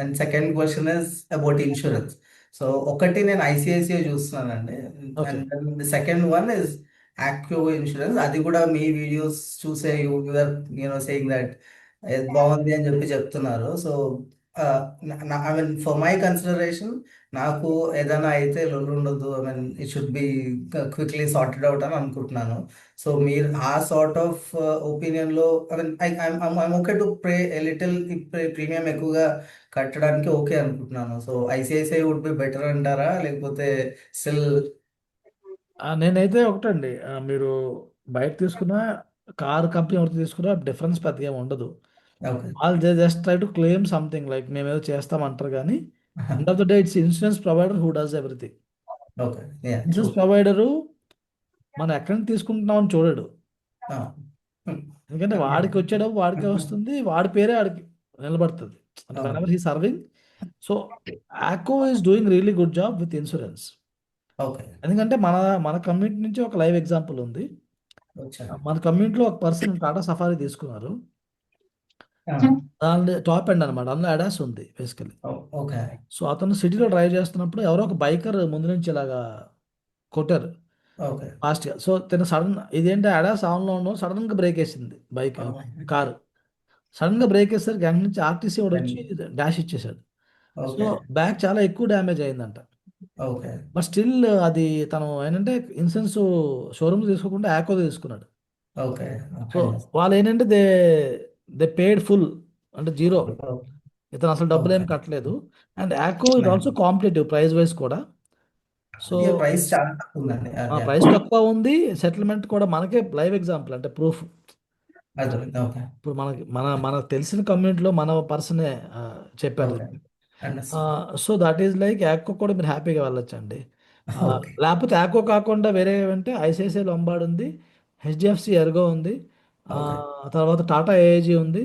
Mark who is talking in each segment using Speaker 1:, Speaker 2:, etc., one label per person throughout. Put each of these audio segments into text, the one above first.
Speaker 1: And second question is about insurance. So ఒకటి నేను ఐసిఐసిఐ చూస్తున్నానండి.
Speaker 2: Okay.
Speaker 1: And second one is Acko insurance. అది కూడా మీ వీడియోస్ చూసే యూఆర్ సేయింగ్ దట్ బాగుంది అని చెప్పి చెప్తున్నారు. So I mean for my consideration, నాకు ఏదైనా అయితే లొల్లు ఉండదు, I mean it should be quickly sorted out అని అనుకుంటున్నాను. సో మీరు ఆ సార్ట్ ఆఫ్ ఒపీనియన్ లో, I mean I'm okay to pay little premium ఎక్కువగా కట్టడానికి ఓకే అనుకుంటున్నాను. So ICICI would be better అంటారా, లేకపోతే స్టిల్?
Speaker 2: నేనైతే ఒకటండి, మీరు బైక్ తీసుకున్నా, కార్ కంపెనీ ఎవరికి తీసుకున్నా డిఫరెన్స్ పెద్దగా ఏమి ఉండదు.
Speaker 1: ఓకే.
Speaker 2: వాళ్ళు just try to claim something like మేము ఏదో చేస్తామంటారు, కానీ end of the day it's insurance provider who does everything.
Speaker 1: Okay. Yeah, true.
Speaker 2: Insurance provider మనం ఎక్కడి నుంచి తీసుకుంటున్నామని చూడడు. ఎందుకంటే వాడికి వచ్చేటప్పుడు వాడికే వస్తుంది, వాడి పేరే వాడికి నిలబడుతుంది. అంటే whenever he serving. So Acko is doing really good job with insurance.
Speaker 1: Okay.
Speaker 2: ఎందుకంటే మన మన కమ్యూనిటీ నుంచి ఒక లైవ్ ఎగ్జాంపుల్ ఉంది.
Speaker 1: వచ్చాను.
Speaker 2: మన కమ్యూనిటీలో ఒక పర్సన్ టాటా సఫారీ తీసుకున్నారు. దాని టాప్ ఎండ్ అనమాట, అందులో అడాస్ ఉంది బేసికలీ.
Speaker 1: ఓకే.
Speaker 2: సో అతను సిటీలో డ్రైవ్ చేస్తున్నప్పుడు ఎవరో ఒక బైకర్ ముందు నుంచి ఇలాగా కొట్టారు
Speaker 1: ఓకే.
Speaker 2: ఫాస్ట్గా. సో తను సడన్, ఇదేంటి అడాస్ ఆన్లో ఉండడం, సడన్గా బ్రేక్ వేసింది బైక్, కారు. సడన్గా బ్రేక్ వేసేసరికి వెంట నుంచి ఆర్టీసీ వాడు వచ్చి డాష్ ఇచ్చేసాడు. So
Speaker 1: okay.
Speaker 2: బ్యాక్ చాలా ఎక్కువ డ్యామేజ్ అయిందంట.
Speaker 1: ఓకే.
Speaker 2: బట్ స్టిల్ అది తను ఏంటంటే ఇన్సూరెన్స్ షోరూమ్ తీసుకోకుండా యాకో తీసుకున్నాడు.
Speaker 1: ఓకే.
Speaker 2: సో వాళ్ళు ఏంటంటే దే దే పేడ్ ఫుల్, అంటే జీరో. ఇతను అసలు డబ్బులు ఏం
Speaker 1: ఓకే.
Speaker 2: కట్టలేదు. అండ్ యాకో is also competitive price wise కూడా. సో
Speaker 1: అది ప్రైస్ చాలా తక్కువ ఉందండి.
Speaker 2: ఆ
Speaker 1: యా.
Speaker 2: ప్రైస్ తక్కువ ఉంది, సెటిల్మెంట్ కూడా మనకే లైవ్ ఎగ్జాంపుల్ అంటే ప్రూఫ్.
Speaker 1: అర్థమైంది. ఓకే.
Speaker 2: ఇప్పుడు మనకి మనకు తెలిసిన కమ్యూనిటీలో మన పర్సనే చెప్పారు.
Speaker 1: Okay. Understand.
Speaker 2: So that is like యాకో కూడా మీరు హ్యాపీగా వెళ్ళొచ్చండి.
Speaker 1: ఓకే.
Speaker 2: లేకపోతే యాకో కాకుండా వేరే అంటే ఐసిఐసిఐ లొంబార్డ్ ఉంది, హెచ్డిఎఫ్సి ఎర్గో ఉంది, ఆ,
Speaker 1: ఓకే.
Speaker 2: తర్వాత టాటా ఏఐజీ ఉంది,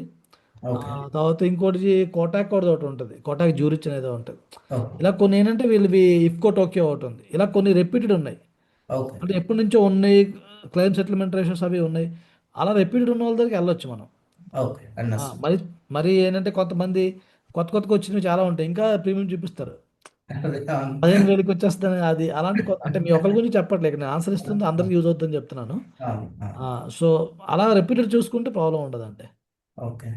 Speaker 2: ఆ,
Speaker 1: ఓకే.
Speaker 2: తర్వాత ఇంకోటి కోటాక్ కూడా ఒకటి ఉంటుంది, కోటాక్ జ్యూరిచ్ అనేది ఉంటుంది.
Speaker 1: ఓకే.
Speaker 2: ఇలా కొన్ని ఏంటంటే వీళ్ళవి ఇఫ్కో టోక్యో ఒకటి ఉంది, ఇలా కొన్ని రెప్యూటెడ్ ఉన్నాయి.
Speaker 1: ఓకే.
Speaker 2: అంటే ఎప్పటి నుంచో ఉన్నాయి, క్లెయిమ్ సెటిల్మెంట్ రేషియోస్ అవి ఉన్నాయి. అలా రెప్యూటెడ్ ఉన్న వాళ్ళ దగ్గరికి వెళ్ళొచ్చు మనం.
Speaker 1: ఓకే.
Speaker 2: ఆ,
Speaker 1: అండర్స్టాండ్.
Speaker 2: మరి మరి ఏంటంటే కొంతమంది కొత్తగా వచ్చినవి చాలా ఉంటాయి, ఇంకా ప్రీమియం చూపిస్తారు.
Speaker 1: అదే, అవును.
Speaker 2: 15,000కి వచ్చేస్తాను అది, అలాంటి అంటే మీ ఒకరి గురించి చెప్పట్లేదు, నేను ఆన్సర్ ఇస్తుంది అందరికి యూజ్ అవుతుందని చెప్తున్నాను.
Speaker 1: అవును. అవును.
Speaker 2: సో అలా రెప్యూటెడ్ చూసుకుంటే ప్రాబ్లం ఉండదండి.
Speaker 1: ఓకే.